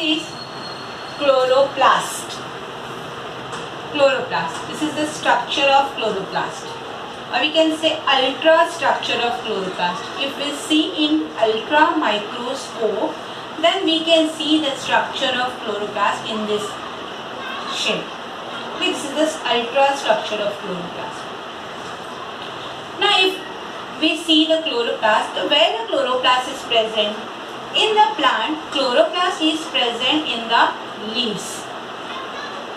is chloroplast. Chloroplast. This is the structure of chloroplast. Or we can say ultra structure of chloroplast. If we see in ultra microscope, then we can see the structure of chloroplast in this shape. This is the ultra structure of chloroplast. Now if we see the chloroplast, where the chloroplast is present? In the plant, chloroplast is present in the leaves.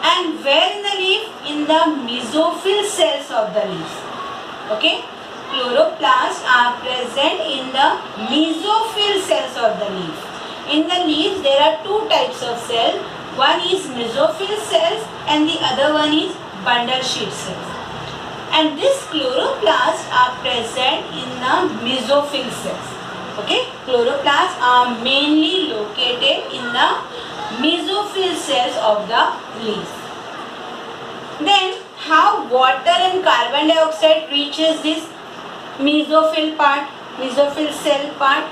And where in the leaf? In the mesophyll cells of the leaves. Okay? Chloroplasts are present in the mesophyll cells of the leaf. In the leaves, there are two types of cells. One is mesophyll cells and the other one is bundle sheet cells. And these chloroplasts are present in the mesophyll cells. Okay? Chloroplasts are mainly located in the mesophyll cells of the leaves. Then how water and carbon dioxide reaches this mesophyll part, mesophyll cell part?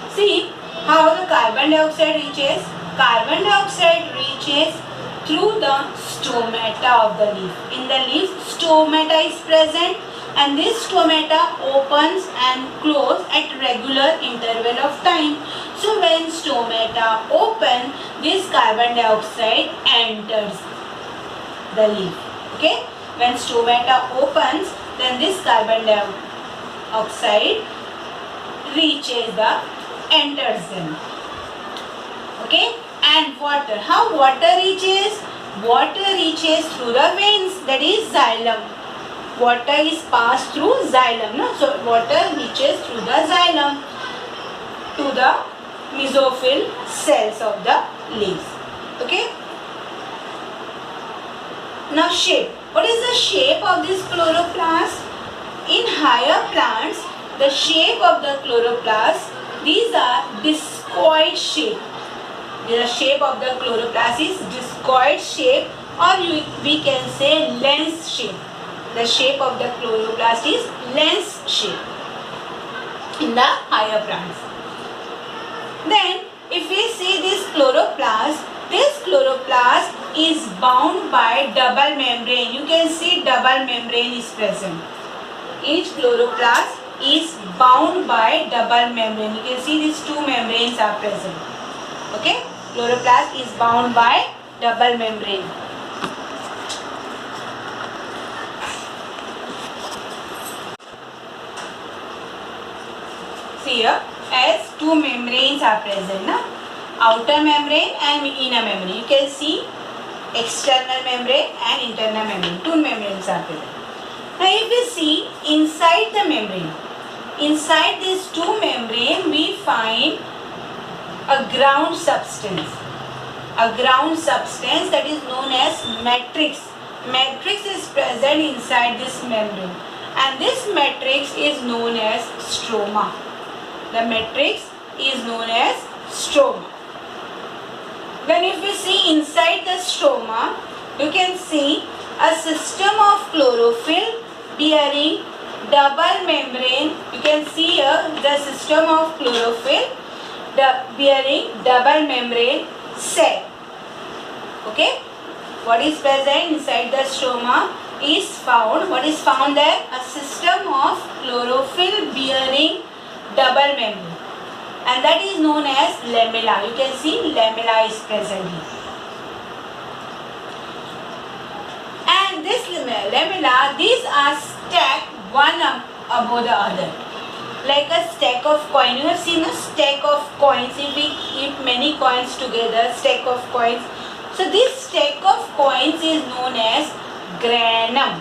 See how the carbon dioxide reaches. Carbon dioxide reaches through the stomata of the leaf. In the leaf, stomata is present and this stomata opens and closes at regular interval of time. So when stomata open, this carbon dioxide enters the leaf. Okay? When stomata opens, then this carbon dioxide enters them. Okay? And water. How water reaches? Water reaches through the veins, that is xylem. Water is passed through xylem. No? So water reaches through the xylem to the mesophyll cells of the leaves. Okay? Now shape. What is the shape of this chloroplast? In higher plants, the shape of the chloroplast, these are discoid shape. The shape of the chloroplast is discoid shape, or we can say lens shape. The shape of the chloroplast is lens shape in the higher plants. Then if we see this chloroplast is bound by double membrane. You can see double membrane is present. Each chloroplast is bound by double membrane. You can see these two membranes are present. Okay? Chloroplast is bound by double membrane. See here, as two membranes are present, na? Outer membrane and inner membrane. You can see external membrane and internal membrane. Two membranes are present. Now if we see inside the membrane, inside these two membranes we find a ground substance. A ground substance that is known as matrix. Matrix is present inside this membrane. And this matrix is known as stroma. The matrix is known as stroma. Then if we see inside the stroma, you can see a system of chlorophyll bearing double membrane. You can see here the system of chlorophyll bearing double membrane cell. Okay? What is present inside the stroma is found. What is found there? A system of chlorophyll bearing double membrane. And that is known as lamella. You can see lamella is present here. And this lamella, these are stacked one above the other. Like a stack of coin. You have seen a stack of coins. If we keep many coins together, stack of coins. So this stack of coins is known as granum.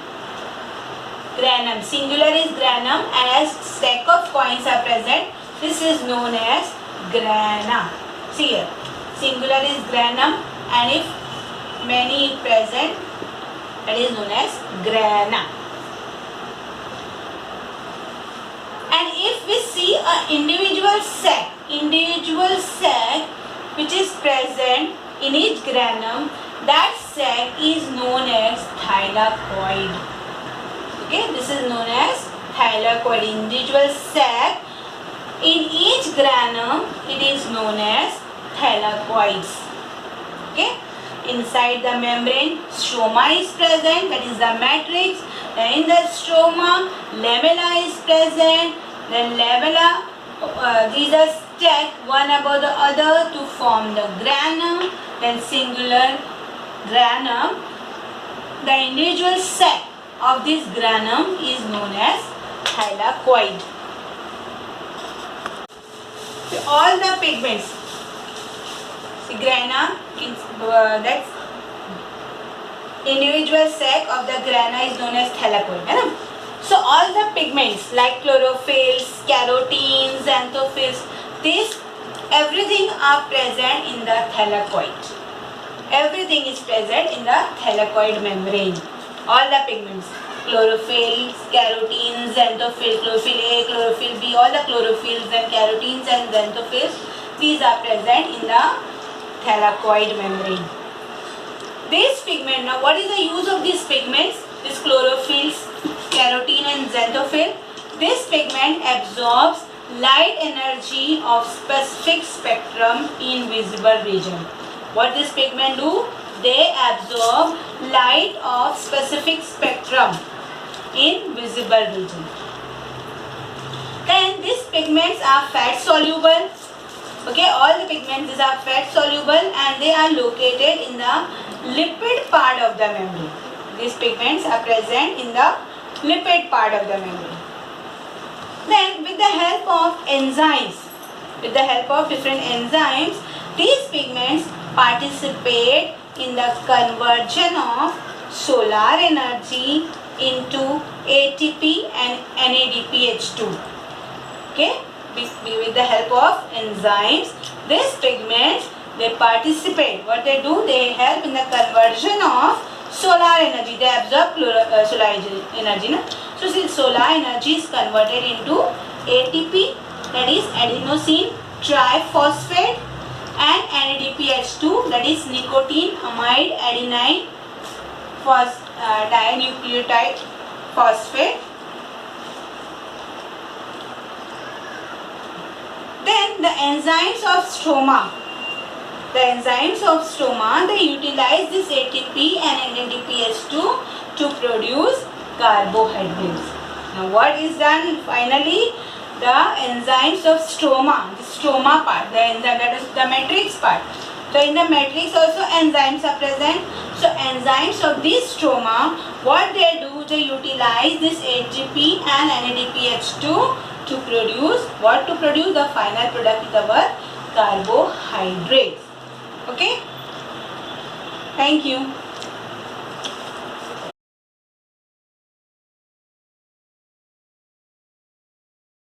Granum. Singular is granum, and as stack of coins are present, this is known as grana. See here. Singular is granum, and if many present, that is known as grana. And if we see an individual sac which is present in each granum, that sac is known as thylakoid. Okay, this is known as thylakoid. Individual sac in each granum, it is known as thylakoids. Okay, inside the membrane stroma is present, that is the matrix. Then in the stroma lamella is present. Then lamella, these are stacked one above the other to form the granum, then singular granum. The individual sac of this granum is known as thylakoid. All the pigments, see grana, that's individual sac of the grana is known as thylakoid. Right? So all the pigments like chlorophylls, carotenes, xanthophylls, these everything are present in the thylakoid. Everything is present in the thylakoid membrane. All the pigments, chlorophylls, carotenes, xanthophylls, chlorophyll A, chlorophyll B, all the chlorophylls and carotenes and xanthophylls, these are present in the thylakoid membrane. This pigment, now what is the use of these pigments? This chlorophylls, carotene and xanthophylls. This pigment absorbs light energy of specific spectrum in visible region. What this pigment do? They absorb light of specific spectrum in visible region. Then these pigments are fat soluble. Okay, all the pigments these are fat soluble and they are located in the lipid part of the membrane. These pigments are present in the lipid part of the membrane. Then with the help of enzymes, with the help of different enzymes, these pigments participate in the conversion of solar energy into ATP and NADPH2. Okay, with the help of enzymes, these pigments, they participate. What they do? They help in the conversion of solar energy. They absorb solar energy. No? So since solar energy is converted into ATP, that is adenosine triphosphate, and NADPH2, that is nicotine amide adenine dinucleotide phosphate. Then the enzymes of stroma. The enzymes of stroma, they utilize this ATP and NADPH2 to produce carbohydrates. Now what is done finally? The enzymes of stroma, the stroma part, the enzyme, that is the matrix part. So in the matrix also enzymes are present. So enzymes of this stroma, what they do? They utilize this ATP and NADPH2 to produce what? To produce the final product is our carbohydrates. Okay. Thank you.